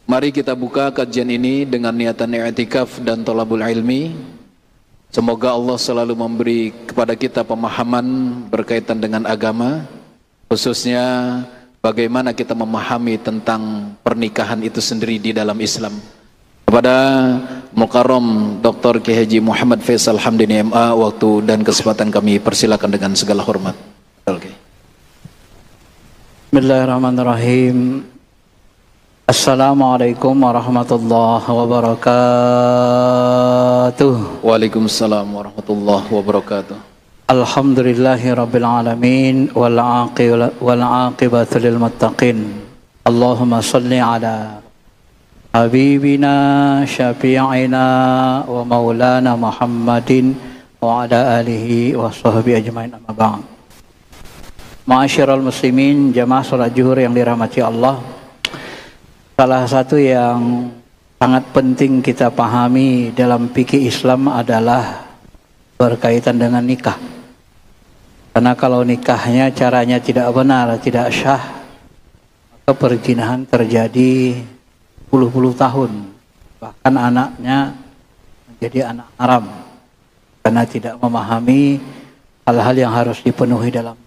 Mari kita buka kajian ini dengan niatan i'tikaf dan thalabul ilmi. Semoga Allah selalu memberi kepada kita pemahaman berkaitan dengan agama, khususnya bagaimana kita memahami tentang pernikahan itu sendiri di dalam Islam. Kepada Mukarram Dr. Kiai Haji Muhammad Faisal Hamdani MA, waktu dan kesempatan kami persilakan dengan segala hormat. Bismillahirrahmanirrahim. Assalamualaikum warahmatullahi wabarakatuh. Waalaikumsalam warahmatullahi wabarakatuh. Alhamdulillahi rabbil alamin wal aqibatu lil muttaqin. Allahumma salli ala habibina syafi'ina wa maulana Muhammadin wa ala alihi wa sahbihi ajmain, amma ba'd. Ma'asyiral muslimin, jamaah salat zuhur yang dirahmati Allah. Salah satu yang sangat penting kita pahami dalam fikih Islam adalah berkaitan dengan nikah. Karena kalau nikahnya caranya tidak benar, tidak syah, maka perzinahan terjadi puluh-puluh tahun. Bahkan anaknya menjadi anak haram karena tidak memahami hal-hal yang harus dipenuhi dalam.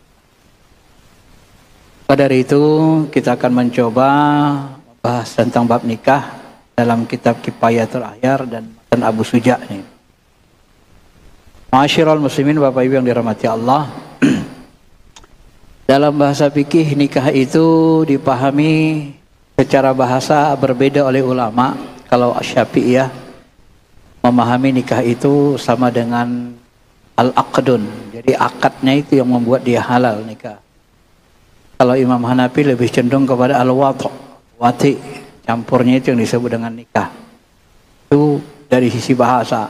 Pada dari itu kita akan mencoba bahas tentang bab nikah dalam kitab Kifayatul Ahyar dan Abu Suja ini. Ma'asyiral muslimin, Bapak Ibu yang dirahmati Allah. Dalam bahasa fikih, nikah itu dipahami secara bahasa berbeda oleh ulama. Kalau Syafi'iyah memahami nikah itu sama dengan al-aqdun. Jadi akadnya itu yang membuat dia halal nikah. Kalau Imam Hanafi lebih cenderung kepada al-wati'. Wati, campurnya itu yang disebut dengan nikah. Itu dari sisi bahasa.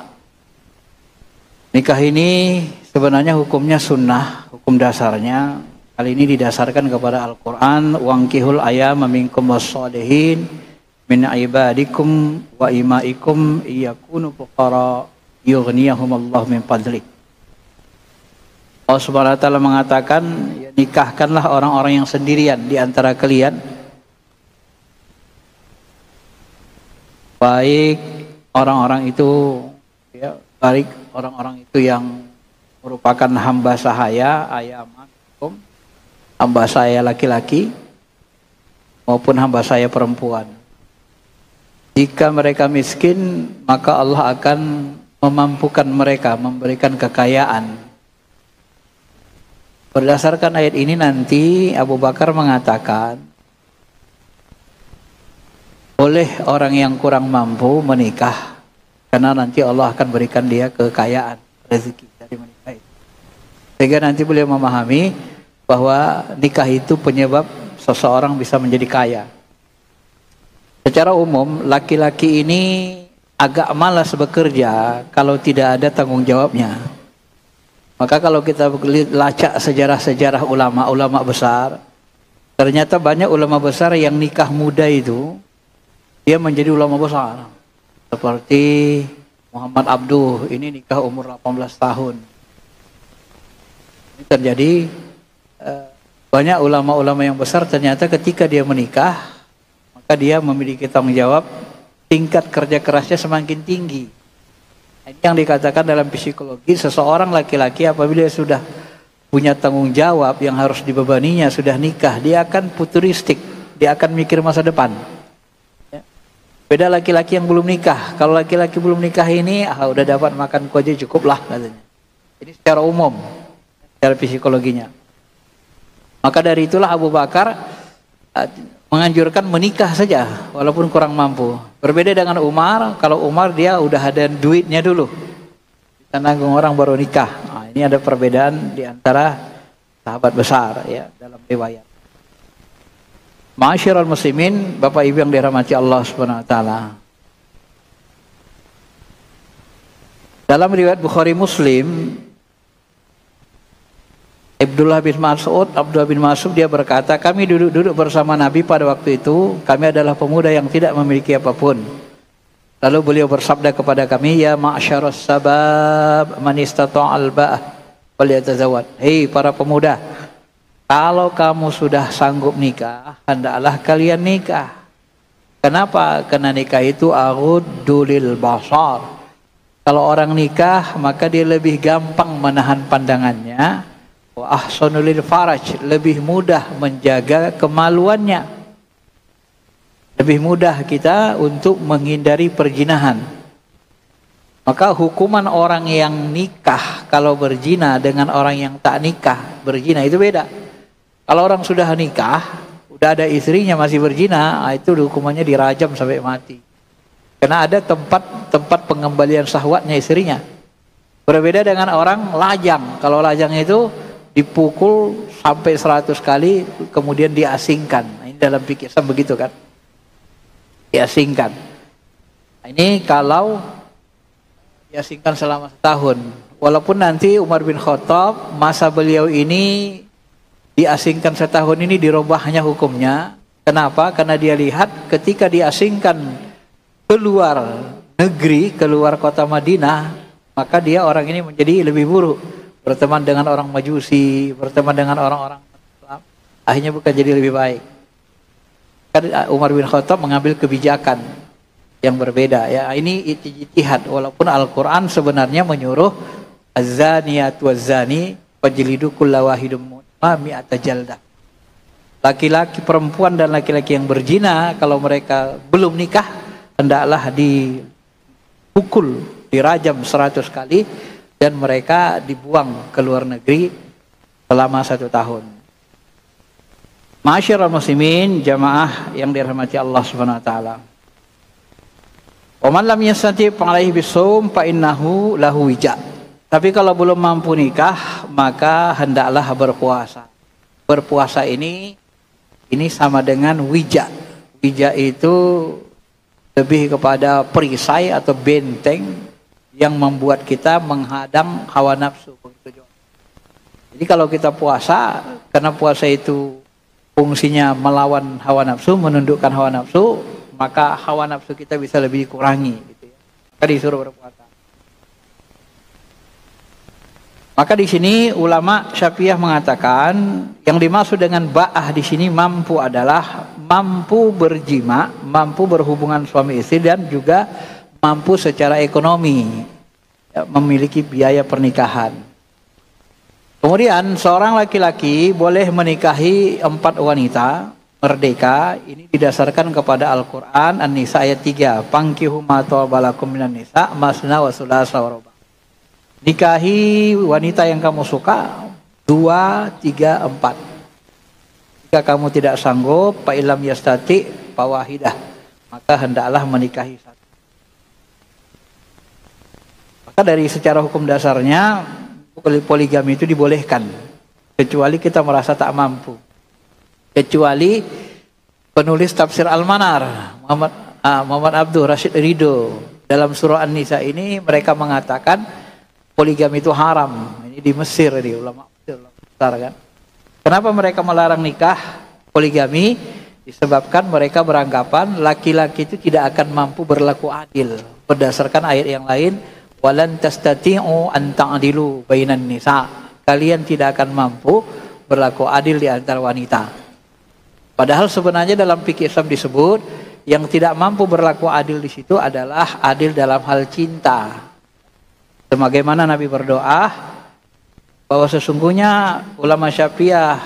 Nikah ini sebenarnya hukumnya sunnah, hukum dasarnya. Kali ini didasarkan kepada Al-Quran. Wankihul ayama minkum wassalihin min ibadikum wa imaikum iyakunu fuqara yughniyahumullah min fadlik. Allah Subhanahu wa ta'ala mengatakan, ya, nikahkanlah orang-orang yang sendirian di antara kalian, baik orang-orang itu, ya, baik orang-orang itu yang merupakan hamba sahaya, ayamakum, hamba saya laki-laki maupun hamba saya perempuan. Jika mereka miskin, maka Allah akan memampukan mereka, memberikan kekayaan. Berdasarkan ayat ini nanti Abu Bakar mengatakan, boleh orang yang kurang mampu menikah karena nanti Allah akan berikan dia kekayaan, rezeki dari menikah itu. Sehingga nanti beliau memahami bahwa nikah itu penyebab seseorang bisa menjadi kaya. Secara umum, laki-laki ini agak malas bekerja kalau tidak ada tanggung jawabnya. Maka kalau kita lacak sejarah-sejarah ulama-ulama besar, ternyata banyak ulama besar yang nikah muda itu dia menjadi ulama besar. Seperti Muhammad Abduh, ini nikah umur 18 tahun. Ini terjadi banyak ulama-ulama yang besar ternyata ketika dia menikah, maka dia memiliki tanggung jawab, tingkat kerja kerasnya semakin tinggi. Ini yang dikatakan dalam psikologi, seseorang laki-laki apabila sudah punya tanggung jawab yang harus dibebaninya, sudah nikah, dia akan futuristik, dia akan mikir masa depan. Beda laki-laki yang belum nikah. Kalau laki-laki belum nikah ini, udah dapat makan ku aja cukup lah katanya. Ini secara umum, secara psikologinya. Maka dari itulah Abu Bakar menganjurkan menikah saja, walaupun kurang mampu. Berbeda dengan Umar, kalau Umar dia udah ada duitnya dulu. Kita nanggung orang baru nikah. Nah, ini ada perbedaan di antara sahabat besar ya dalam riwayat. Ma'asyiral muslimin, Bapak Ibu yang dirahmati Allah Subhanahu wa taala. Dalam riwayat Bukhari Muslim, Abdullah bin Mas'ud dia berkata, kami duduk bersama Nabi pada waktu itu, kami adalah pemuda yang tidak memiliki apapun. Lalu beliau bersabda kepada kami, ya ma'asyaras sabab man istata'al ba'ah falyatazawwaj. Hei para pemuda, kalau kamu sudah sanggup nikah, hendaklah kalian nikah. Kenapa? Karena nikah itu aghuddu lil basar. Kalau orang nikah maka dia lebih gampang menahan pandangannya. Wa ahsanu lil faraj, lebih mudah menjaga kemaluannya. Lebih mudah kita untuk menghindari perzinahan. Maka hukuman orang yang nikah kalau berzina dengan orang yang tak nikah berzina itu beda. Kalau orang sudah nikah, udah ada istrinya masih berzina, itu hukumannya dirajam sampai mati. Karena ada tempat pengembalian syahwatnya istrinya. Berbeda dengan orang lajang. Kalau lajang itu dipukul sampai 100 kali kemudian diasingkan. Nah, ini dalam fikih Islam begitu kan? Diasingkan. Nah, ini kalau diasingkan selama setahun. Walaupun nanti Umar bin Khattab masa beliau ini diasingkan setahun ini dirubahnya hukumnya. Kenapa? Karena dia lihat ketika diasingkan keluar negeri, keluar kota Madinah, maka dia orang ini menjadi lebih buruk. Berteman dengan orang Majusi, berteman dengan orang-orang Islam, akhirnya bukan jadi lebih baik. Kan Umar bin Khattab mengambil kebijakan yang berbeda. Ya, ini ijtihad. Walaupun Al-Quran sebenarnya menyuruh az-zaniyat waz-zani fajlidu kulla wahidum mi'ata jaldah. Laki-laki, perempuan dan laki-laki yang berzina kalau mereka belum nikah hendaklah dipukul, dirajam 100 kali dan mereka dibuang ke luar negeri selama 1 tahun. Ma'asyiral muslimin, jamaah yang dirahmati Allah Subhanahu wa taala. Wa man lam yastati' fa'alaihi bisawm fa innahu lahu wija'. Tapi kalau belum mampu nikah, maka hendaklah berpuasa. Berpuasa ini sama dengan wija'. Wija' itu lebih kepada perisai atau benteng yang membuat kita menghadang hawa nafsu. Jadi kalau kita puasa, karena puasa itu fungsinya melawan hawa nafsu, menundukkan hawa nafsu, maka hawa nafsu kita bisa lebih dikurangi. Gitu ya. Maka disuruh berpuasa. Maka di sini ulama Syafi'iyah mengatakan yang dimaksud dengan ba'ah di sini mampu adalah mampu berjima, mampu berhubungan suami istri dan juga mampu secara ekonomi, ya, memiliki biaya pernikahan. Kemudian seorang laki-laki boleh menikahi 4 wanita merdeka. Ini didasarkan kepada Al-Quran An-Nisa ayat 3. Fankihu ma taba lakum minan nisa masna wa thulatha wa ruba'. Nikahi wanita yang kamu suka 2, 3, 4. Jika kamu tidak sanggup, fa illam yastati fa wahidah, maka hendaklah menikahi 1. Maka dari secara hukum dasarnya poligami itu dibolehkan kecuali kita merasa tak mampu. Kecuali penulis tafsir Al-Manar Muhammad Abdul Rashid Ridho dalam surah An-Nisa ini mereka mengatakan poligami itu haram. Ini di Mesir, di ulama besar kan. Kenapa mereka melarang nikah poligami? Disebabkan mereka beranggapan laki-laki itu tidak akan mampu berlaku adil berdasarkan ayat yang lain, walan tastati'u an ta'dilu bainan nisa. Kalian tidak akan mampu berlaku adil di antara wanita. Padahal sebenarnya dalam fikih Islam disebut yang tidak mampu berlaku adil di situ adalah adil dalam hal cinta. Sebagaimana Nabi berdoa bahwa sesungguhnya ulama Syafi'iyah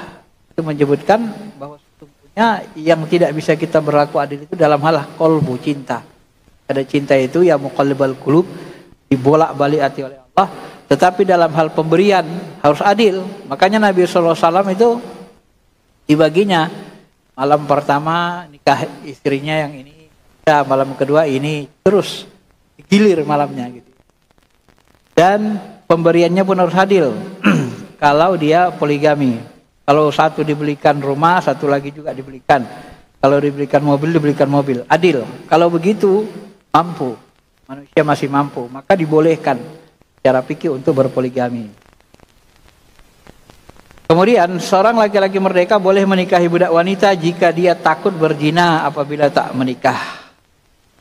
itu menyebutkan bahwa sesungguhnya yang tidak bisa kita berlaku adil itu dalam hal qalbu, cinta. Ada cinta itu ya muqallibal qulub, dibolak-balik hati oleh Allah, tetapi dalam hal pemberian harus adil. Makanya Nabi sallallahu alaihi wasallam itu dibaginya malam pertama nikah istrinya yang ini, ya, malam kedua ini, terus digilir malamnya gitu. Dan pemberiannya pun harus adil. Kalau dia poligami, kalau satu dibelikan rumah, satu lagi juga dibelikan. Kalau dibelikan mobil, adil. Kalau begitu mampu, manusia masih mampu, maka dibolehkan secara fikih untuk berpoligami. Kemudian seorang laki-laki merdeka boleh menikahi budak wanita jika dia takut berzina apabila tak menikah.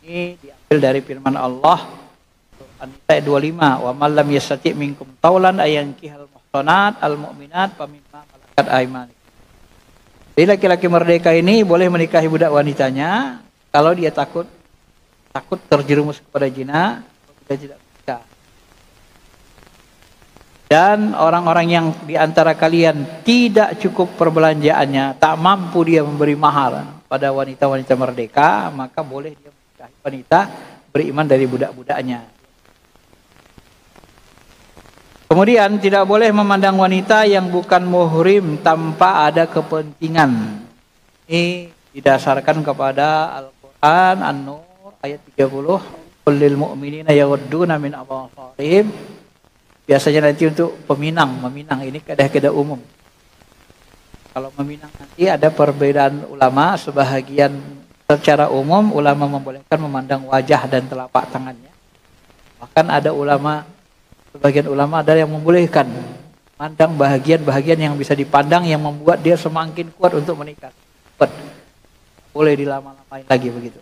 Ini diambil dari firman Allah An-Nisa ayat 25, wa man lam yastati' minkum taulan ayankihal muhsanat al-mu'minat famimma malakat aymanukum. Jadi laki-laki merdeka ini boleh menikahi budak wanitanya kalau dia takut terjerumus kepada zina, dia tidak menikah. Dan orang-orang yang di antara kalian tidak cukup perbelanjaannya, tak mampu dia memberi mahar pada wanita-wanita merdeka, maka boleh dia menikahi wanita beriman dari budak-budaknya. Kemudian tidak boleh memandang wanita yang bukan muhrim tanpa ada kepentingan. Ini didasarkan kepada Al-Quran An-Nur ayat 30. Qul lil mu'minina yaghudduna min absarihim. Biasanya nanti untuk meminang ini kaedah-kaedah umum. Kalau meminang nanti ada perbedaan ulama, sebahagian secara umum ulama membolehkan memandang wajah dan telapak tangannya. Bahkan ada sebagian ulama ada yang membolehkan memandang bahagian-bahagian yang bisa dipandang yang membuat dia semakin kuat untuk menikah. Boleh dilama-lamain lagi begitu.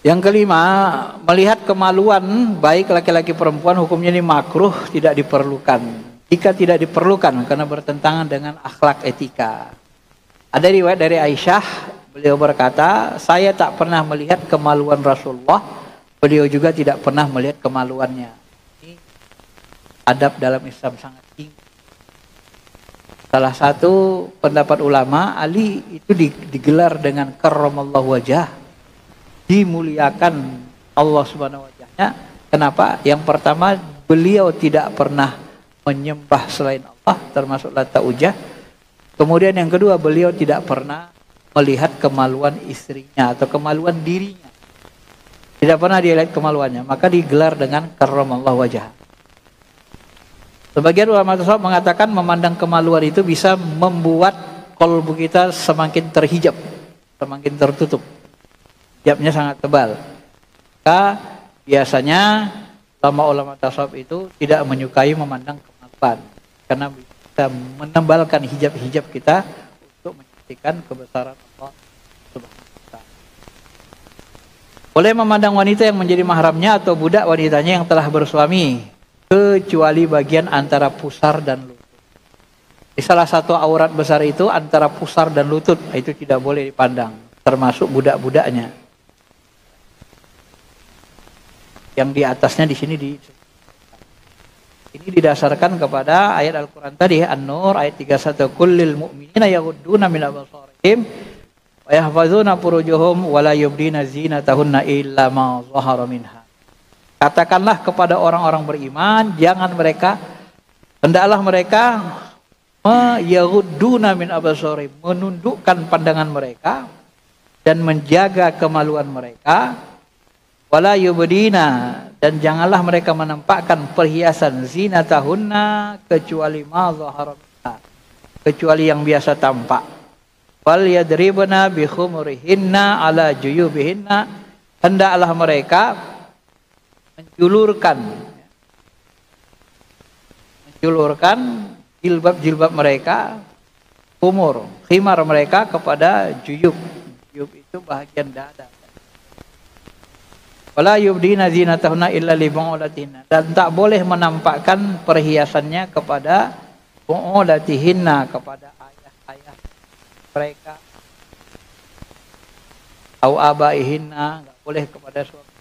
Yang kelima, melihat kemaluan baik laki-laki perempuan hukumnya ini makruh, tidak diperlukan. Jika tidak diperlukan karena bertentangan dengan akhlak etika. Ada riwayat dari Aisyah, beliau berkata, saya tak pernah melihat kemaluan Rasulullah, beliau juga tidak pernah melihat kemaluannya. Ini adab dalam Islam sangat tinggi. Salah satu pendapat ulama, Ali itu digelar dengan karramallahu wajah, dimuliakan Allah subhanahu wa ta'ala. Kenapa? Yang pertama, beliau tidak pernah menyembah selain Allah, termasuk Lata Ujah. Kemudian yang kedua, beliau tidak pernah melihat kemaluan istrinya atau kemaluan dirinya. Tidak pernah dia lihat kemaluannya, maka digelar dengan karramallahu wajah. Sebagian ulama tasawuf mengatakan memandang kemaluan itu bisa membuat qalbu kita semakin terhijab, semakin tertutup. Hijabnya sangat tebal. Maka biasanya ulama-ulama tasawuf itu tidak menyukai memandang kemaluan karena bisa menebalkan hijab-hijab kita untuk menyaksikan kebesaran Allah Subhanahu wa ta'ala. Boleh memandang wanita yang menjadi mahramnya atau budak wanitanya yang telah bersuami, kecuali bagian antara pusar dan lutut. Di salah satu aurat besar itu antara pusar dan lutut, itu tidak boleh dipandang, termasuk budak-budaknya. Yang di atasnya di sini ini didasarkan kepada ayat Al-Quran tadi, An-Nur ayat 31, kullil mu'minina yaghudduna min absarihim wa yahfazuna furujuhum wa la yubdina zinatahunna illa ma zahara minha. Katakanlah kepada orang-orang beriman, hendaklah mereka yaghudduna min absarihim, menundukkan pandangan mereka dan menjaga kemaluan mereka. Wala yubdina, dan janganlah mereka menampakkan perhiasan zinatahunna kecuali ma zahara minha, kecuali yang biasa tampak. Wal yadribna bi khumurihinna ala juyubihinna, hendaklah mereka menjulurkan jilbab-jilbab mereka, khimar mereka kepada juyub. Juyub itu bahagian dada. Wala yubdina zinatahunna illa li bu'ulatihinna, dan tak boleh menampakkan perhiasannya kepada bu'ulatihinna, kepada ayah-ayah mereka, au abaihinna, enggak boleh kepada suami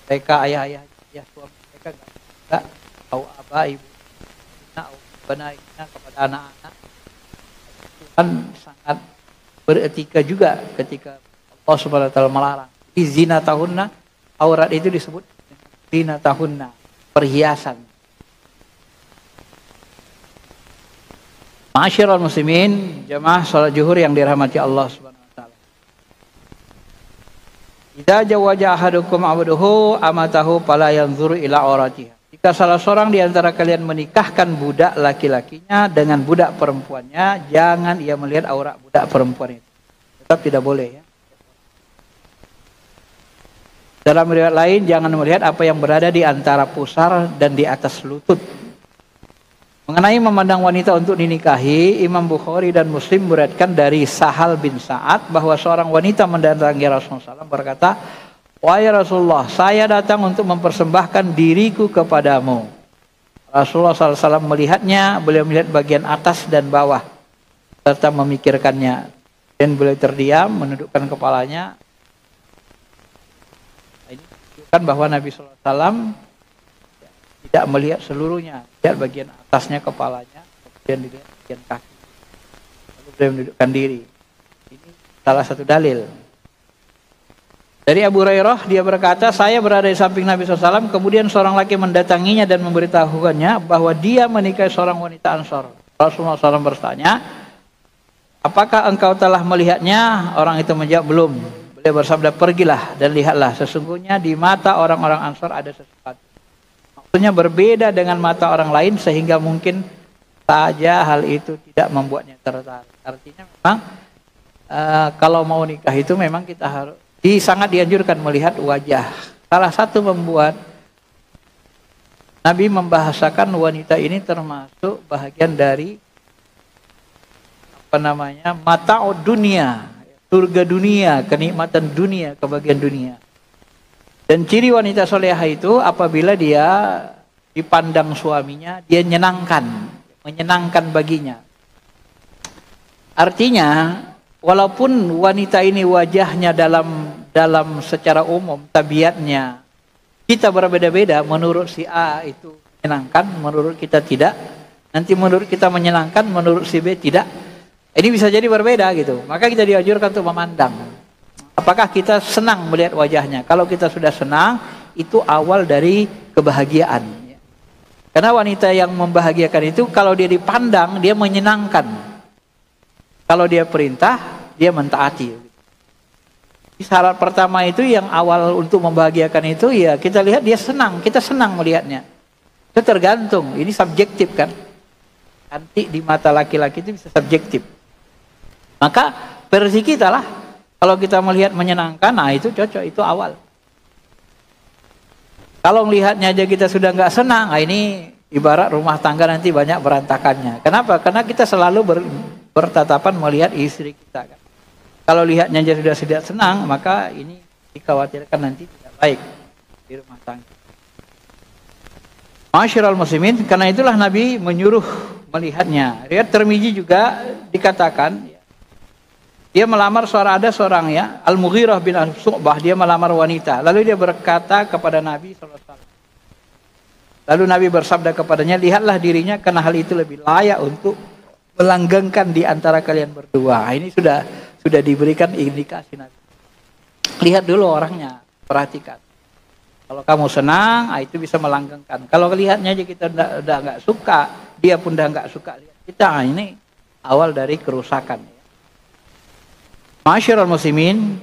mereka, ayah-ayah suami mereka enggak boleh, au abai ibunya, au banainya, kepada anak-anak. Tuhan sangat beretika juga ketika Allah Subhanahu wa ta'ala melarang. Zina tahunna, aurat itu disebut zina tahunna, perhiasan. Ma'asyiral muslimin, jamaah salat zuhur yang dirahmati Allah Subhanahu wa ta'ala. Idza jawaja ahadukum abduhu amatahu fala yanzuru ila auratiha. Jika salah seorang di antara kalian menikahkan budak laki-lakinya dengan budak perempuannya, jangan ia melihat aurat budak perempuan itu. Tetap tidak boleh ya. Dalam riwayat lain, jangan melihat apa yang berada di antara pusar dan di atas lutut. Mengenai memandang wanita untuk dinikahi, Imam Bukhari dan Muslim meriwayatkan dari Sahal bin Sa'ad bahwa seorang wanita mendatangi Rasulullah SAW berkata, wahai Rasulullah, saya datang untuk mempersembahkan diriku kepadamu. Rasulullah SAW melihatnya, beliau melihat bagian atas dan bawah serta memikirkannya. Dan beliau terdiam, menundukkan kepalanya. Ini menunjukkan bahwa Nabi SAW tidak melihat seluruhnya, lihat bagian atasnya kepalanya, kemudian dilihat bagian kaki. Lalu beliau menundukkan diri. Ini salah satu dalil. Dari Abu Hurairah, dia berkata, saya berada di samping Nabi SAW, kemudian seorang laki mendatanginya dan memberitahukannya bahwa dia menikahi seorang wanita Ansor. Rasulullah SAW bertanya, apakah engkau telah melihatnya? Orang itu menjawab, belum. Beliau bersabda, pergilah dan lihatlah, sesungguhnya di mata orang-orang Ansor ada sesuatu. Maksudnya berbeda dengan mata orang lain, sehingga mungkin saja hal itu tidak membuatnya tertarik. Artinya memang kalau mau nikah itu memang kita harus sangat dianjurkan melihat wajah. Salah satu membuat Nabi membahasakan wanita ini termasuk bahagian dari mata'ud dunia, surga dunia, kenikmatan dunia, kebahagiaan dunia. Dan ciri wanita solehah itu apabila dia dipandang suaminya, dia menyenangkan baginya. Artinya walaupun wanita ini wajahnya dalam secara umum tabiatnya kita berbeda-beda, menurut si A itu menyenangkan, menurut kita tidak. Nanti menurut kita menyenangkan, menurut si B tidak. Ini bisa jadi berbeda gitu. Maka kita dianjurkan untuk memandang. Apakah kita senang melihat wajahnya? Kalau kita sudah senang, itu awal dari kebahagiaan. Karena wanita yang membahagiakan itu kalau dia dipandang, dia menyenangkan. Kalau dia perintah, dia mentaati. Syarat pertama itu yang awal untuk membahagiakan itu ya kita lihat dia senang, kita senang melihatnya. Itu tergantung, ini subjektif kan. Cantik di mata laki-laki itu bisa subjektif. Maka versi kita lah, kalau kita melihat menyenangkan, nah itu cocok, itu awal. Kalau melihatnya aja kita sudah nggak senang, nah ini ibarat rumah tangga nanti banyak berantakannya. Kenapa? Karena kita selalu bertatapan melihat istri kita kan. Kalau lihatnya aja sudah tidak senang, maka ini dikhawatirkan nanti tidak baik di rumah tangga. Masyiral muslimin, karena itulah Nabi menyuruh melihatnya. Riwayat Tirmizi juga dikatakan, dia melamar seorang ya, Al-Mughirah bin Al-Su'bah, dia melamar wanita. Lalu dia berkata kepada Nabi SAW. Lalu Nabi bersabda kepadanya, lihatlah dirinya karena hal itu lebih layak untuk melanggengkan di antara kalian berdua. Ini sudah diberikan indikasi Nabi. Lihat dulu orangnya, perhatikan. Kalau kamu senang, itu bisa melanggengkan. Kalau lihatnya aja kita udah nggak suka, dia pun udah nggak suka lihat kita, ini awal dari kerusakan. Masyiral muslimin,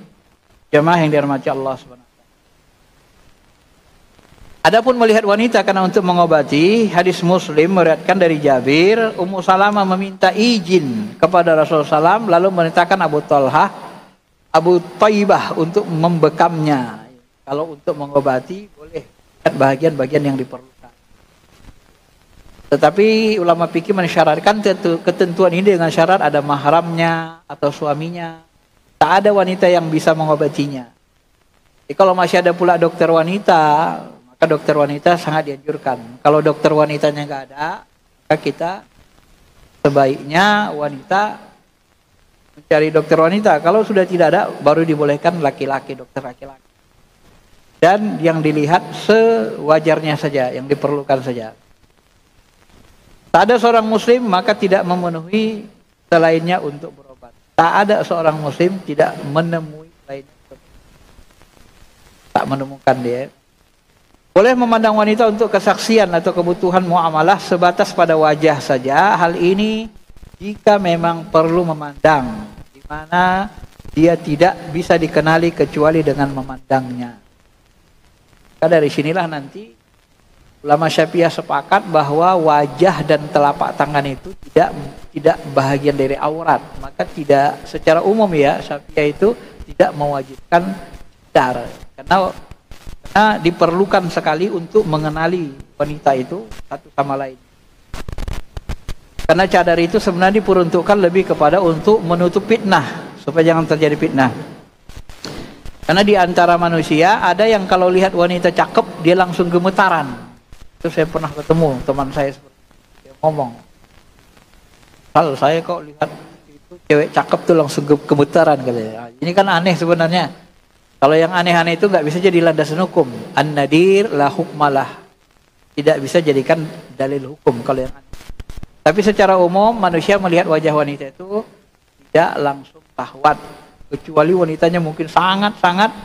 jamaah yang dirahmati Allah Subhanahu. Adapun melihat wanita karena untuk mengobati, hadis Muslim meriwayatkan dari Jabir, Ummu Salamah meminta izin kepada Rasulullah SAW, lalu memerintahkan Abu Thaibah untuk membekamnya. Kalau untuk mengobati boleh lihat bagian-bagian yang diperlukan. Tetapi ulama fikih mensyaratkan ketentuan ini dengan syarat ada mahramnya atau suaminya. Tak ada wanita yang bisa mengobatinya. Jadi kalau masih ada pula dokter wanita, dokter wanita sangat dianjurkan. Kalau dokter wanitanya nggak ada, maka kita sebaiknya wanita mencari dokter wanita. Kalau sudah tidak ada, baru dibolehkan laki-laki, dokter laki-laki. Dan yang dilihat sewajarnya saja, yang diperlukan saja. Tak ada seorang muslim maka tidak memenuhi selainnya untuk berobat. Tak ada seorang muslim tidak menemui lainnya. Tak menemukan dia. Boleh memandang wanita untuk kesaksian atau kebutuhan muamalah sebatas pada wajah saja. Hal ini jika memang perlu memandang, di mana dia tidak bisa dikenali kecuali dengan memandangnya. Maka dari sinilah nanti ulama Syafi'iyah sepakat bahwa wajah dan telapak tangan itu tidak bahagian dari aurat. Maka tidak secara umum ya Syafi'iyah itu tidak mewajibkan cadar. Karena diperlukan sekali untuk mengenali wanita itu satu sama lain. Karena cadar itu sebenarnya diperuntukkan lebih kepada untuk menutup fitnah, supaya jangan terjadi fitnah. Karena di antara manusia ada yang kalau lihat wanita cakep dia langsung gemetaran. Itu saya pernah ketemu teman saya seperti itu. Dia ngomong, kalau saya kok lihat itu cewek cakep tuh langsung gemetaran katanya. Ini kan aneh sebenarnya. Kalau yang aneh-aneh itu nggak bisa jadi landasan hukum. An-nadir la hukmalah. Tidak bisa jadikan dalil hukum kalau yang aneh. Tapi secara umum manusia melihat wajah wanita itu tidak langsung syahwat, kecuali wanitanya mungkin sangat-sangat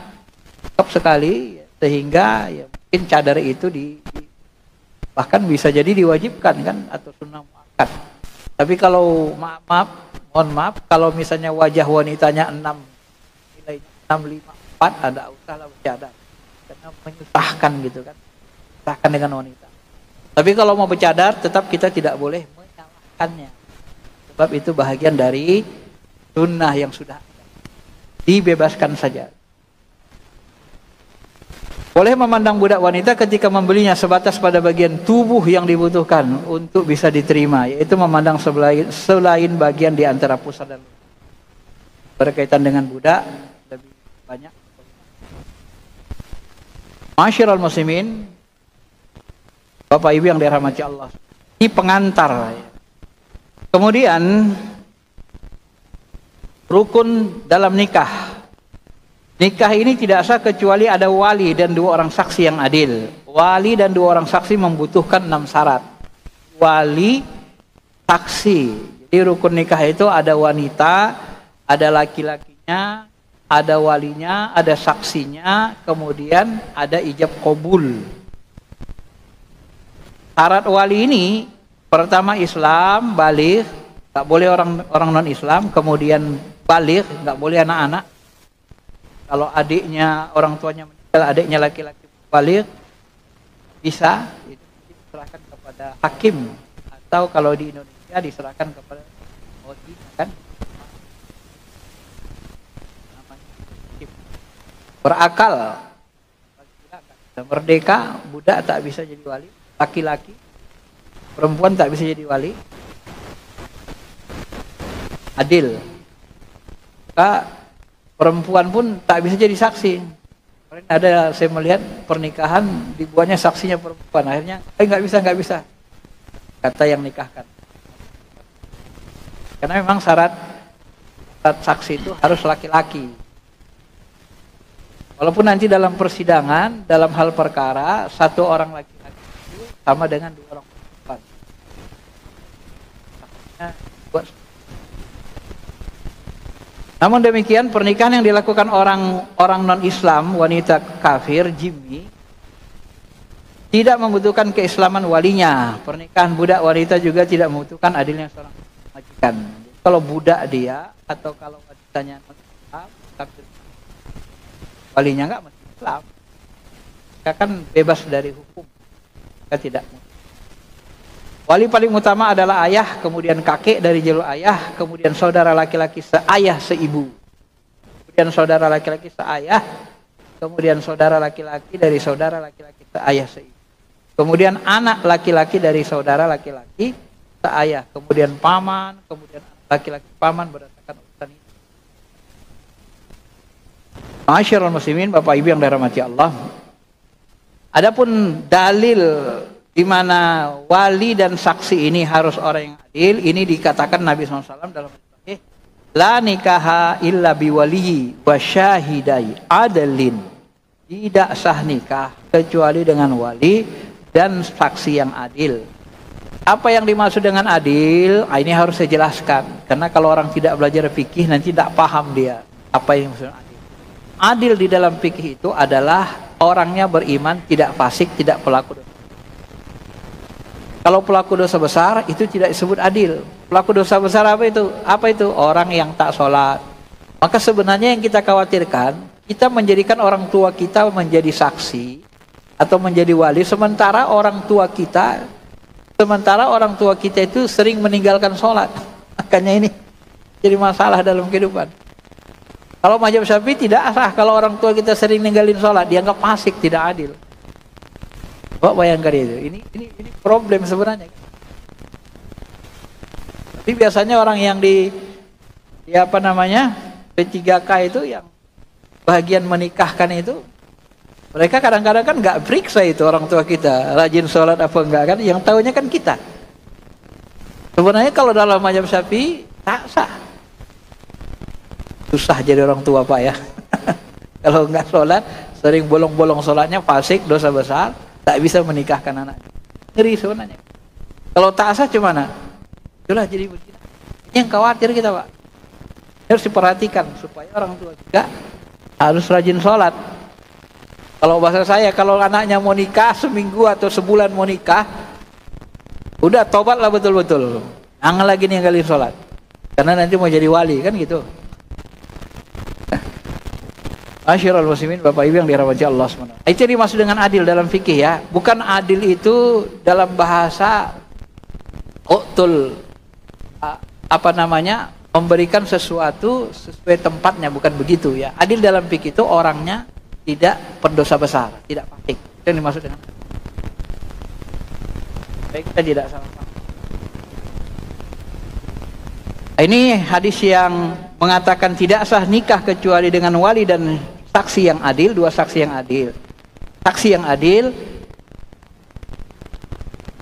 cakep sekali sehingga ya mungkin cadar itu bahkan bisa jadi diwajibkan kan atau sunnah muakkad. Tapi kalau mohon maaf kalau misalnya wajah wanitanya 6 nilainya 654 ada usahlah bercadar karena menyusahkan gitu kan. Menyusahkan dengan wanita. Tapi kalau mau bercadar tetap kita tidak boleh menyalahkannya. Sebab itu bahagian dari sunnah yang sudah ada. Dibebaskan saja. Boleh memandang budak wanita ketika membelinya sebatas pada bagian tubuh yang dibutuhkan untuk bisa diterima, yaitu memandang selain bagian di antara pusat dan berkaitan dengan budak lebih banyak. Masyiral muslimin, Bapak Ibu yang dirahmati Allah, ini pengantar. Kemudian rukun dalam nikah. Nikah ini tidak sah kecuali ada wali dan 2 orang saksi yang adil. Wali dan 2 orang saksi membutuhkan 6 syarat. Wali, saksi. Jadi rukun nikah itu ada wanita, ada laki-lakinya, ada walinya, ada saksinya, kemudian ada ijab qabul. Syarat wali ini pertama Islam, baligh, nggak boleh orang non Islam, kemudian baligh, nggak boleh anak-anak. Kalau adiknya orang tuanya meninggal, adiknya laki-laki baligh bisa itu diserahkan kepada hakim atau kalau di Indonesia diserahkan kepada OI kan. Berakal, merdeka, budak tak bisa jadi wali, laki-laki, perempuan tak bisa jadi wali, adil. Perempuan pun tak bisa jadi saksi. Ada saya melihat pernikahan dibuatnya saksinya perempuan, akhirnya nggak bisa kata yang nikahkan. Karena memang syarat saksi itu harus laki-laki. Walaupun nanti dalam persidangan, dalam hal perkara, 1 orang laki-laki itu sama dengan 2 orang perempuan. Namun demikian pernikahan yang dilakukan orang non-Islam, wanita kafir, jimmi, tidak membutuhkan keislaman walinya. Pernikahan budak wanita juga tidak membutuhkan adilnya seorang majikan. Kalau budak dia atau kalau wanitanya non-Islam, kafir, walinya enggak mesti Islam. Mereka kan bebas dari hukum. Mereka tidak. Wali paling utama adalah ayah, kemudian kakek dari jalur ayah, kemudian saudara laki-laki seayah seibu. Kemudian saudara laki-laki seayah, kemudian saudara laki-laki dari saudara laki-laki seayah seibu. Kemudian anak laki-laki dari saudara laki-laki seayah, kemudian paman, kemudian laki-laki paman berdasarkan urutan ini. Masyiral muslimin, Bapak Ibu yang dirahmati Allah. Adapun dalil di mana wali dan saksi ini harus orang yang adil, ini dikatakan Nabi SAW dalam hadis, la nikaha illa biwaliyi wa syahidai adalin. Tidak sah nikah kecuali dengan wali dan saksi yang adil. Apa yang dimaksud dengan adil? Ini harus saya jelaskan, karena kalau orang tidak belajar fikih nanti tidak paham dia apa yang maksud adil. Adil di dalam fikih itu adalah orangnya beriman, tidak fasik, tidak pelaku dosa. Kalau pelaku dosa besar itu tidak disebut adil. Pelaku dosa besar apa itu? Apa itu? Orang yang tak sholat. Maka sebenarnya yang kita khawatirkan, kita menjadikan orang tua kita menjadi saksi atau menjadi wali, sementara orang tua kita itu sering meninggalkan sholat. Makanya ini jadi masalah dalam kehidupan. Kalau mazhab Syafi'i tidak sah kalau orang tua kita sering ninggalin sholat, dianggap fasik, tidak adil. Coba bayangkan itu. Ini problem sebenarnya. Tapi biasanya orang yang di P3K itu yang bagian menikahkan itu Mereka kadang-kadang kan nggak periksa itu orang tua kita, rajin sholat apa enggak kan, yang tahunya kan kita. Sebenarnya kalau dalam mazhab Syafi'i tak sah. Susah jadi orang tua Pak ya. Kalau nggak sholat, sering bolong-bolong sholatnya, fasik, dosa besar, tak bisa menikahkan anak. Ngeri sebenarnya. Kalau tak sah gimana? Itulah jadi begini. Ini yang khawatir kita Pak. Harus diperhatikan supaya orang tua juga harus rajin sholat. Kalau bahasa saya, kalau anaknya mau nikah seminggu atau sebulan mau nikah, udah tobatlah betul-betul. Jangan lagi ninggalin sholat. Karena nanti mau jadi wali, kan gitu. Masyarul muslimin, Bapak Ibu yang dirahmati Allah SWT. Itu dimaksud dengan adil dalam fikih ya. Bukan adil itu dalam bahasa utul, memberikan sesuatu sesuai tempatnya, bukan begitu ya. Adil dalam fikih itu orangnya tidak berdosa besar, tidak fasik. Itu yang dimaksud dengan baik, kita tidak salah paham. Ini hadis yang mengatakan tidak sah nikah kecuali dengan wali dan saksi yang adil, dua saksi yang adil. Saksi yang adil,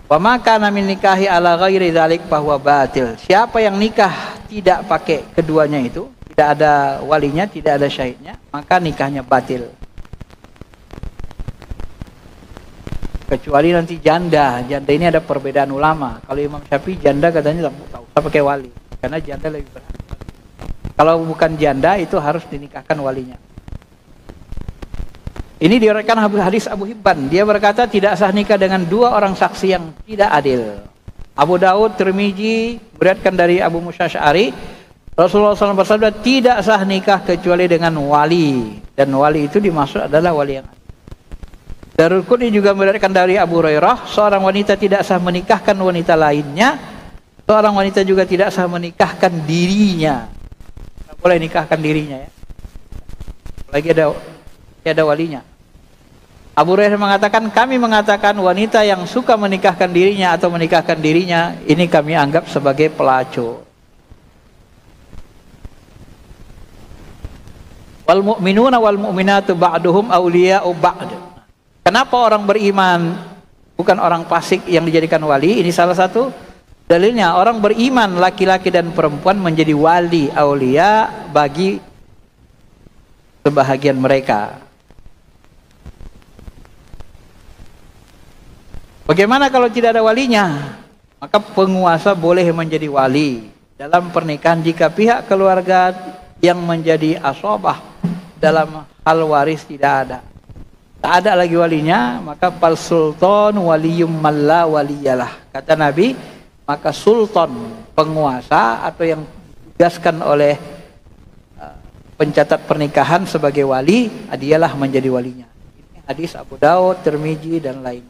wa maka min nikahi ala ghairi dzalik bahwa batil. Siapa yang nikah tidak pakai keduanya itu, tidak ada walinya, tidak ada syahidnya, maka nikahnya batil. Kecuali nanti janda. Janda ini ada perbedaan ulama. Kalau Imam Syafi'i janda katanya tak usah pakai wali, karena janda lebih berhak. Kalau bukan janda itu harus dinikahkan walinya. Ini diriwayatkan hadis Abu Hibban. Dia berkata tidak sah nikah dengan dua orang saksi yang tidak adil. Abu Daud, Tirmizi meriwayatkan dari Abu Musa Asy'ari, Rasulullah SAW bersabda tidak sah nikah kecuali dengan wali, dan wali itu dimaksud adalah wali yang adil. Darul Qutni juga meriwayatkan dari Abu Hurairah, seorang wanita tidak sah menikahkan wanita lainnya, seorang wanita juga tidak sah menikahkan dirinya. Tidak boleh nikahkan dirinya ya. Lagi ada walinya. Abu Hurairah mengatakan, kami mengatakan wanita yang suka menikahkan dirinya atau menikahkan dirinya, ini kami anggap sebagai pelacur. Wal mu'minuna wal mu'minatu ba'duhum awliya'u ba'd. Kenapa orang beriman bukan orang fasik yang dijadikan wali? Ini salah satu dalilnya. Orang beriman laki-laki dan perempuan menjadi wali aulia bagi sebahagian mereka. Bagaimana kalau tidak ada walinya? Maka penguasa boleh menjadi wali dalam pernikahan jika pihak keluarga yang menjadi asobah dalam hal waris tidak ada. Tak ada lagi walinya, maka fal sultan waliyum malla waliyalah. Kata Nabi, maka sultan, penguasa atau yang ditugaskan oleh pencatat pernikahan sebagai wali, dialah menjadi walinya. Ini hadis Abu Daud, Tirmizi dan lain.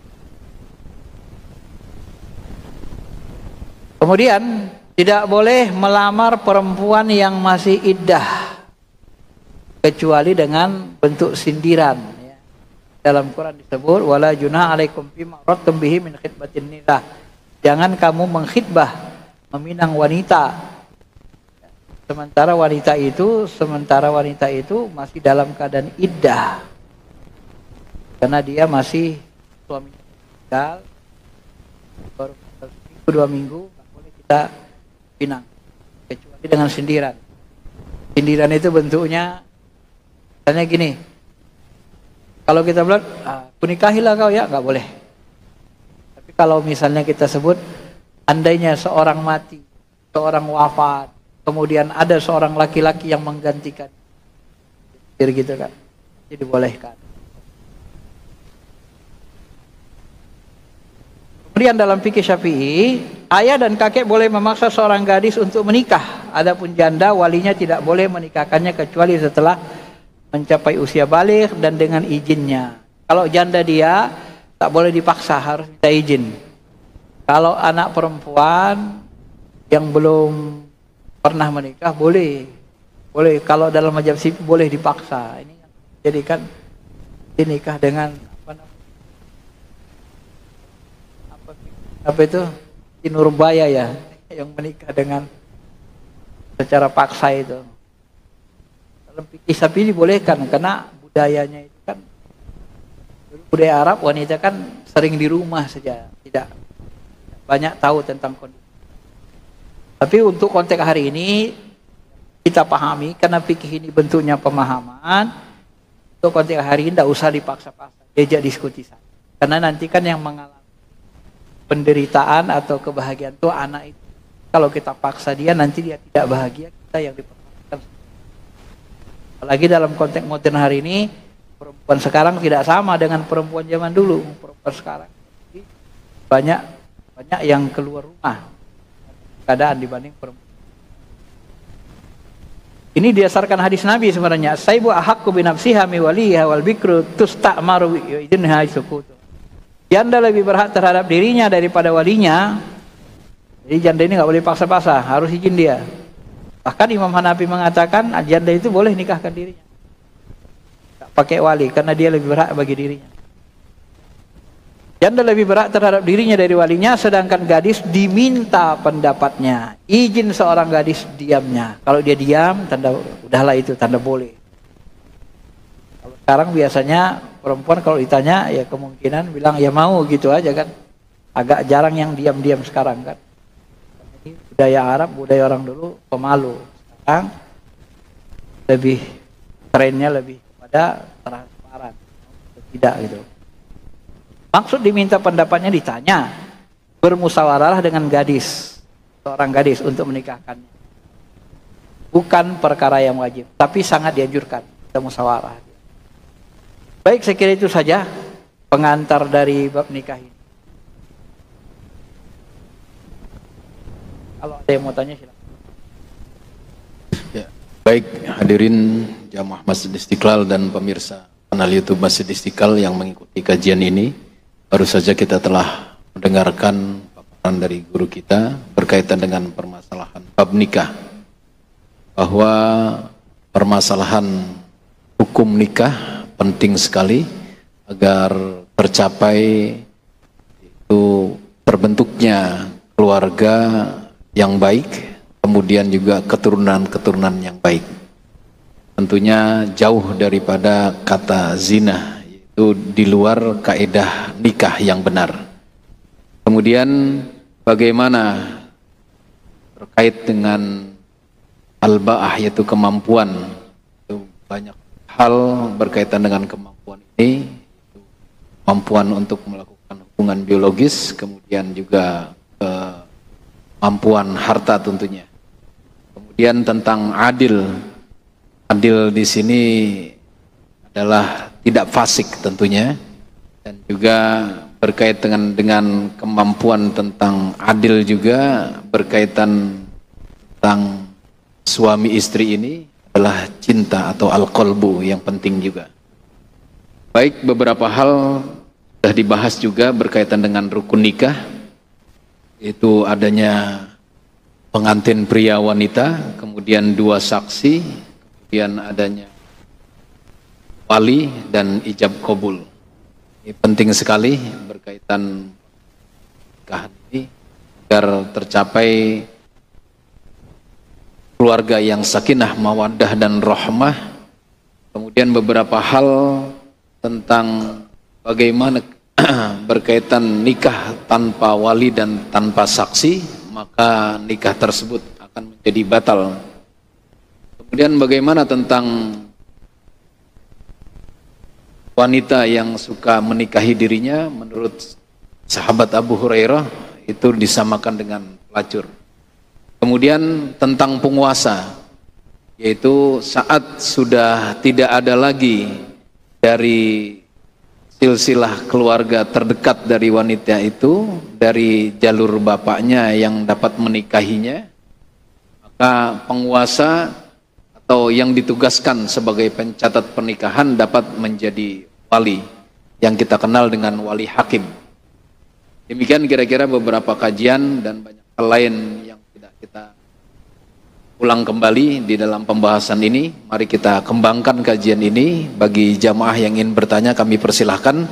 Kemudian tidak boleh melamar perempuan yang masih iddah kecuali dengan bentuk sindiran. Dalam Quran disebut wala junah alaikum fima radtum bihi min khitbatin nisa. Jangan kamu mengkhitbah, meminang wanita. Sementara wanita itu masih dalam keadaan iddah. Karena dia masih suaminya meninggal baru 1 minggu, enggak boleh kita pinang kecuali dengan sindiran. Sindiran itu bentuknya misalnya gini. Kalau kita bilang, kunikahilah kau ya, nggak boleh. Tapi kalau misalnya kita sebut, andainya seorang mati, seorang wafat, kemudian ada seorang laki-laki yang menggantikan, jadi gitu kan, jadi bolehkan. Kemudian dalam fikih Syafi'i, ayah dan kakek boleh memaksa seorang gadis untuk menikah. Adapun janda, walinya tidak boleh menikahkannya kecuali setelah mencapai usia baligh dan dengan izinnya. Kalau janda dia tak boleh dipaksa, harus minta izin. Kalau anak perempuan yang belum pernah menikah boleh. Kalau dalam mazhab Syafi'i boleh dipaksa. Ini jadikan dinikah dengan apa itu? Di Nurbaya ya, yang menikah dengan secara paksa itu. Fikih Syafi'i dibolehkan karena budayanya itu kan budaya Arab wanita kan sering di rumah saja, tidak banyak tahu tentang kondisi. Tapi untuk konteks hari ini kita pahami karena fikih ini bentuknya pemahaman. Untuk konteks hari ini tidak usah dipaksa-paksa, diajak diskusi saja. Karena nanti kan yang mengalami penderitaan atau kebahagiaan itu anak itu. Kalau kita paksa dia, nanti dia tidak bahagia, kita yang diperhatikan. Apalagi dalam konteks modern hari ini, perempuan sekarang tidak sama dengan perempuan zaman dulu. Perempuan sekarang banyak yang keluar rumah keadaan dibanding perempuan. Ini didasarkan hadis Nabi sebenarnya. Saibu ahaqqu bi nafsiha mi waliha wal bikru tusta'maru idinha sukutu. Janda lebih berhak terhadap dirinya daripada walinya. Jadi janda ini nggak boleh paksa-paksa, harus izin dia. Bahkan Imam Hanafi mengatakan janda itu boleh nikahkan dirinya, nggak pakai wali karena dia lebih berhak bagi dirinya. Janda lebih berhak terhadap dirinya dari walinya, sedangkan gadis diminta pendapatnya. Izin seorang gadis diamnya. Kalau dia diam, tanda udahlah itu tanda boleh. Kalau sekarang biasanya perempuan kalau ditanya ya kemungkinan bilang ya mau gitu aja kan. Agak jarang yang diam-diam sekarang kan. Ini budaya Arab, budaya orang dulu pemalu. Sekarang lebih trennya lebih kepada transparan. Tidak gitu. Maksud diminta pendapatnya ditanya, bermusyawarah dengan gadis, seorang gadis untuk menikahkannya. Bukan perkara yang wajib, tapi sangat dianjurkan kita musyawarah. Baik, saya kira itu saja pengantar dari bab nikah ini. Kalau ada yang mau tanya silakan. Ya, baik hadirin jamaah Masjid Istiqlal dan pemirsa kanal YouTube Masjid Istiqlal yang mengikuti kajian ini. Baru saja kita telah mendengarkan paparan dari guru kita berkaitan dengan permasalahan bab nikah. Bahwa permasalahan hukum nikah penting sekali agar tercapai itu terbentuknya keluarga yang baik, kemudian juga keturunan-keturunan yang baik. Tentunya jauh daripada kata zina, itu di luar kaidah nikah yang benar. Kemudian bagaimana terkait dengan al-ba'ah, yaitu kemampuan. Itu banyak hal berkaitan dengan kemampuan ini, kemampuan untuk melakukan hubungan biologis, kemudian juga kemampuan harta tentunya. Kemudian tentang adil. Adil di sini adalah tidak fasik tentunya, dan juga berkaitan dengan kemampuan tentang adil juga berkaitan tentang suami istri ini adalah cinta atau al-qalbu yang penting juga. Baik, beberapa hal sudah dibahas juga berkaitan dengan rukun nikah, itu adanya pengantin pria wanita, kemudian 2 saksi, kemudian adanya wali dan ijab qabul. Ini penting sekali berkaitan nikah ini agar tercapai keluarga yang sakinah, mawaddah dan rahmah. Kemudian beberapa hal tentang bagaimana berkaitan nikah tanpa wali dan tanpa saksi, maka nikah tersebut akan menjadi batal. Kemudian bagaimana tentang wanita yang suka menikahi dirinya, menurut sahabat Abu Hurairah itu disamakan dengan pelacur. Kemudian tentang penguasa, yaitu saat sudah tidak ada lagi dari silsilah keluarga terdekat dari wanita itu, dari jalur bapaknya yang dapat menikahinya, maka penguasa atau yang ditugaskan sebagai pencatat pernikahan dapat menjadi wali, yang kita kenal dengan wali hakim. Demikian kira-kira beberapa kajian dan banyak hal lain yang tidak kita ulang kembali di dalam pembahasan ini. Mari kita kembangkan kajian ini. Bagi jamaah yang ingin bertanya, kami persilahkan.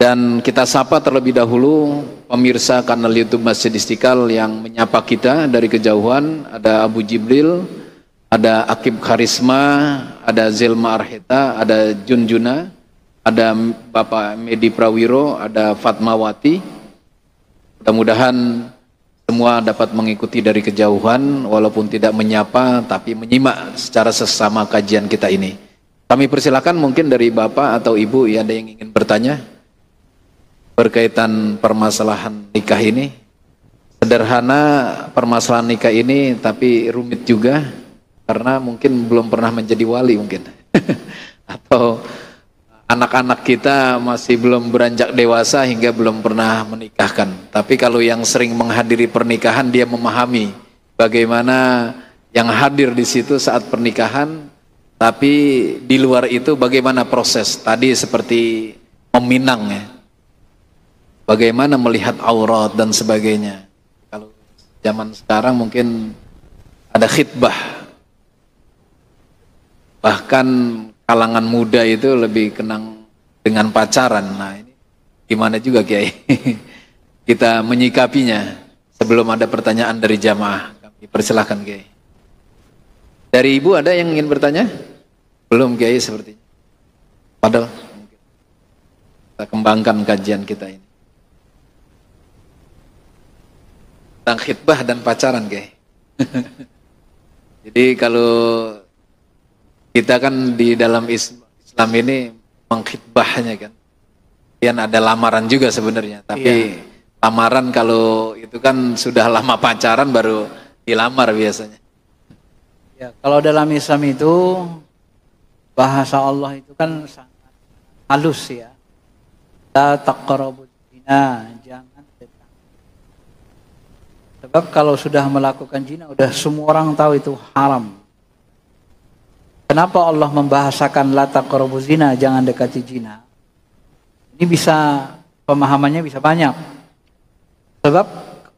Dan kita sapa terlebih dahulu pemirsa kanal YouTube Masjid Istiqlal yang menyapa kita dari kejauhan. Ada Abu Jibril, ada Akib Karisma, ada Zelma Arheta, ada Junjuna, ada Bapak Medi Prawiro, ada Fatmawati. Mudah-mudahan semua dapat mengikuti dari kejauhan walaupun tidak menyapa tapi menyimak secara sesama kajian kita ini. Kami persilakan mungkin dari Bapak atau Ibu ya, ada yang ingin bertanya berkaitan permasalahan nikah ini. Sederhana permasalahan nikah ini tapi rumit juga karena mungkin belum pernah menjadi wali mungkin. Atau anak-anak kita masih belum beranjak dewasa hingga belum pernah menikahkan. Tapi kalau yang sering menghadiri pernikahan dia memahami bagaimana yang hadir di situ saat pernikahan, tapi di luar itu bagaimana proses tadi seperti meminang ya. Bagaimana melihat aurat dan sebagainya. Kalau zaman sekarang mungkin ada khitbah. Bahkan kalangan muda itu lebih kenang dengan pacaran. Nah ini gimana juga Kiai kita menyikapinya. Sebelum ada pertanyaan dari jamaah, kami persilahkan Kiai. Dari Ibu ada yang ingin bertanya? Belum Kiai sepertinya. Padahal kita kembangkan kajian kita ini tentang khitbah dan pacaran Kiai. Jadi kalau kita kan di dalam Islam ini mengkhitbahnya kan. Dan ada lamaran juga sebenarnya. Tapi lamaran kalau itu kan sudah lama pacaran baru dilamar biasanya. Ya, kalau dalam Islam itu bahasa Allah itu kan sangat halus ya. La taqrabuz zina, jangan dekat. Sebab kalau sudah melakukan zina udah semua orang tahu itu haram. Kenapa Allah membahasakan la taqrabuz zina, jangan dekati zina? Ini bisa pemahamannya bisa banyak. Sebab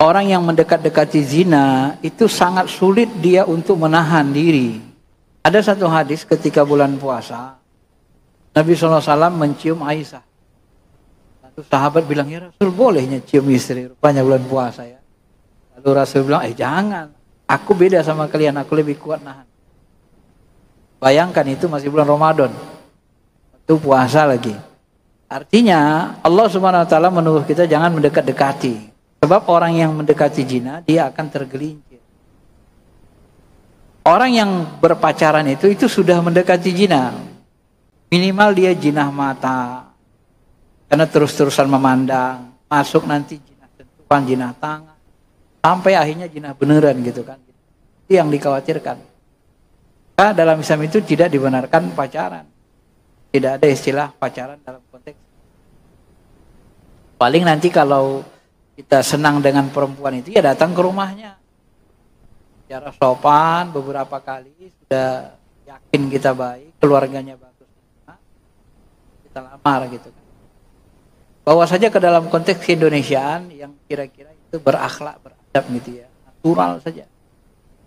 orang yang mendekat-dekati zina itu sangat sulit dia untuk menahan diri. Ada satu hadis ketika bulan puasa, Nabi SAW mencium Aisyah. Lalu sahabat bilang, ya Rasul bolehnya cium istri, rupanya bulan puasa ya. Lalu Rasul bilang, jangan, aku beda sama kalian, aku lebih kuat nahan. Bayangkan itu masih bulan Ramadan, itu puasa lagi. Artinya Allah Subhanahu Wa Taala menuduh kita jangan mendekat-dekati. Sebab orang yang mendekati zina dia akan tergelincir. Orang yang berpacaran itu sudah mendekati zina. Minimal dia jinah mata, karena terus-terusan memandang. Masuk nanti jinah sentuhan, jinah tangan, sampai akhirnya jinah beneran gitu kan. Itu yang dikhawatirkan. Karena dalam Islam itu tidak dibenarkan pacaran. Tidak ada istilah pacaran dalam konteks. Paling nanti kalau kita senang dengan perempuan itu ya datang ke rumahnya. Secara sopan beberapa kali sudah yakin kita baik, keluarganya bagus. Kita lamar gitu kan. Bawa saja ke dalam konteks Indonesiaan yang kira-kira itu berakhlak, beradab gitu ya. Natural saja.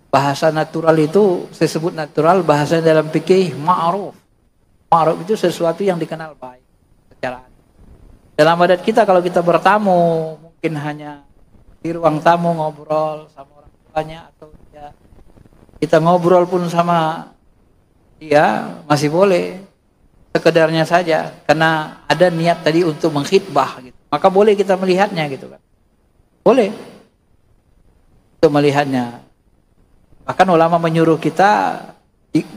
Bahasa natural itu, saya sebut natural, bahasa dalam fikih ma'ruf. Ma'ruf itu sesuatu yang dikenal baik secara adat. Dalam adat kita kalau kita bertamu, mungkin hanya di ruang tamu ngobrol sama orang tuanya atau ya, kita ngobrol pun sama dia masih boleh, sekedarnya saja, karena ada niat tadi untuk mengkhitbah gitu. Maka boleh kita melihatnya gitu kan. Boleh untuk melihatnya. Bahkan ulama menyuruh kita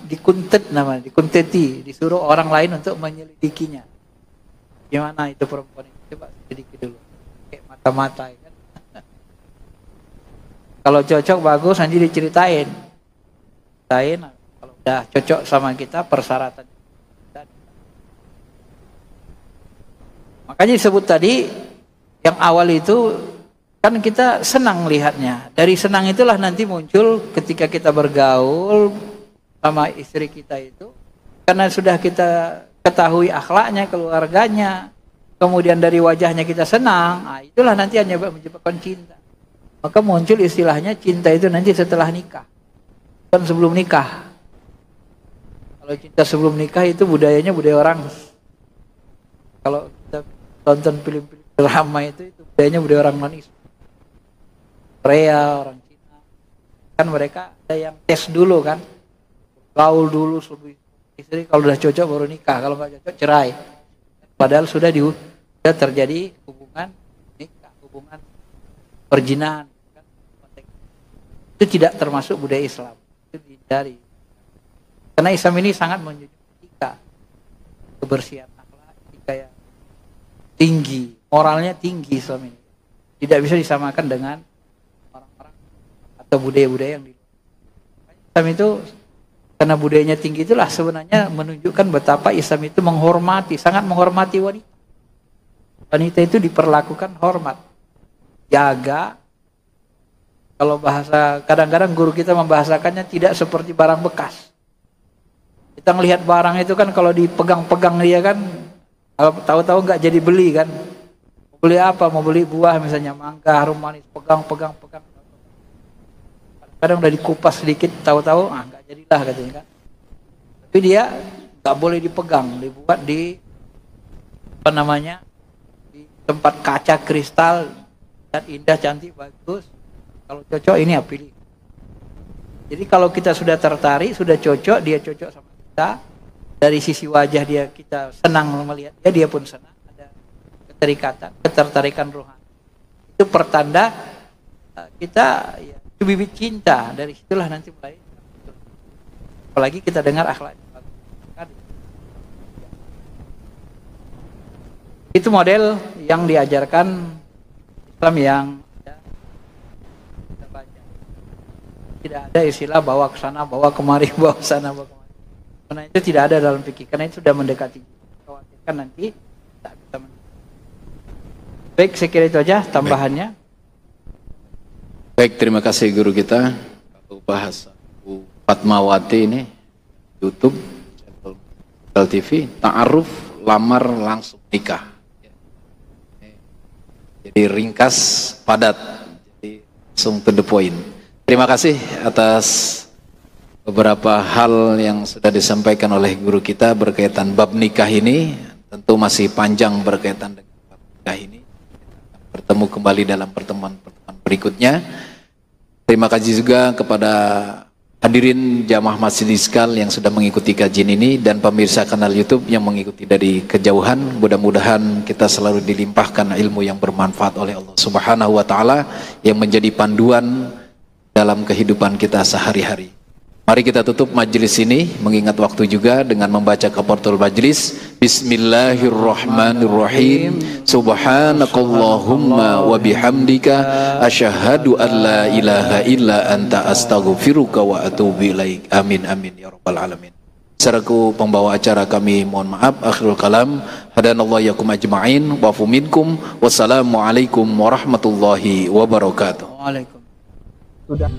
dikuntet namanya, dikunteti, disuruh orang lain untuk menyelidikinya. Gimana itu perempuan itu? Coba selidiki dulu. Kayak mata-mata kan. Kalau cocok bagus nanti diceritain. Kalau udah cocok sama kita persyaratan. Makanya disebut tadi yang awal itu kan kita senang lihatnya. Dari senang itulah nanti muncul ketika kita bergaul sama istri kita itu. Karena sudah kita ketahui akhlaknya, keluarganya. Kemudian dari wajahnya kita senang. Nah, itulah nanti yang menyebabkan cinta. Maka muncul istilahnya cinta itu nanti setelah nikah. Bukan sebelum nikah. Kalau cinta sebelum nikah itu budayanya budaya orang. Kalau kita tonton film-film drama itu budayanya budaya orang manis. Korea, orang Cina, kan mereka ada yang tes dulu kan, gaul dulu sebelum istri, kalau udah cocok baru nikah, kalau nggak cocok cerai. padahal sudah terjadi hubungan nikah, hubungan perjinahan. Itu tidak termasuk budaya Islam. Itu dihindari. Karena Islam ini sangat menjunjung etika, kebersihan akhlak, etika yang tinggi, moralnya tinggi Islam ini. Tidak bisa disamakan dengan orang-orang atau budaya-budaya yang di luar. Islam itu karena budayanya tinggi itulah sebenarnya menunjukkan betapa Islam itu menghormati, sangat menghormati wanita. Wanita itu diperlakukan hormat, jaga. Kalau bahasa kadang-kadang guru kita membahasakannya tidak seperti barang bekas. Kita ngelihat barang itu kan kalau dipegang-pegang dia kan, tahu-tahu nggak jadi beli kan. Mau beli apa? Mau beli buah misalnya mangga, harum manis, pegang. Kadang udah dikupas sedikit, tahu-tahu nggak jadilah katanya kan. Tapi dia nggak boleh dipegang, dibuat di di tempat kaca kristal, dan indah, cantik, bagus. Kalau cocok ini ya pilih. Jadi kalau kita sudah tertarik, sudah cocok, dia cocok sama kita, dari sisi wajah kita senang melihat dia pun senang, ada ketertarikan rohani. Itu pertanda kita ya, bibit cinta. Dari situlah nanti mulai. Apalagi kita dengar akhlak. Itu model yang diajarkan Islam yang kita baca. Tidak ada istilah bawa ke sana, bawa kemari, bawa ke sana, bawa kemari. Karena itu tidak ada dalam fikih. Karena itu sudah mendekati. Khawatirkan nanti tak bisa. Baik, saya kira itu aja tambahannya. Baik, terima kasih guru kita. Kalau bahasa Bu Fatmawati ini YouTube, channel TV, ta'aruf, lamar, langsung nikah. Jadi ringkas, padat, jadi langsung to the point. Terima kasih atas beberapa hal yang sudah disampaikan oleh guru kita berkaitan bab nikah ini. Tentu masih panjang berkaitan dengan bab nikah ini. Bertemu kembali dalam pertemuan-pertemuan berikutnya. Terima kasih juga kepada hadirin jamaah masjid Istiqlal yang sudah mengikuti kajian ini dan pemirsa kanal YouTube yang mengikuti dari kejauhan. Mudah-mudahan kita selalu dilimpahkan ilmu yang bermanfaat oleh Allah Subhanahu wa taala yang menjadi panduan dalam kehidupan kita sehari-hari. Mari kita tutup majelis ini mengingat waktu juga dengan membaca kafaratul majlis. Bismillahirrahmanirrahim. Subhanakallahumma wa bihamdika asyhadu an la ilaha illa anta astaghfiruka wa atubu ilaik. Amin amin ya rabbal alamin. Selaku pembawa acara kami mohon maaf. Akhirul kalam. Hadanallahu yakum ajma'in wa fu minkum. Wassalamualaikum warahmatullahi wabarakatuh. Waalaikumsalam. Sudah.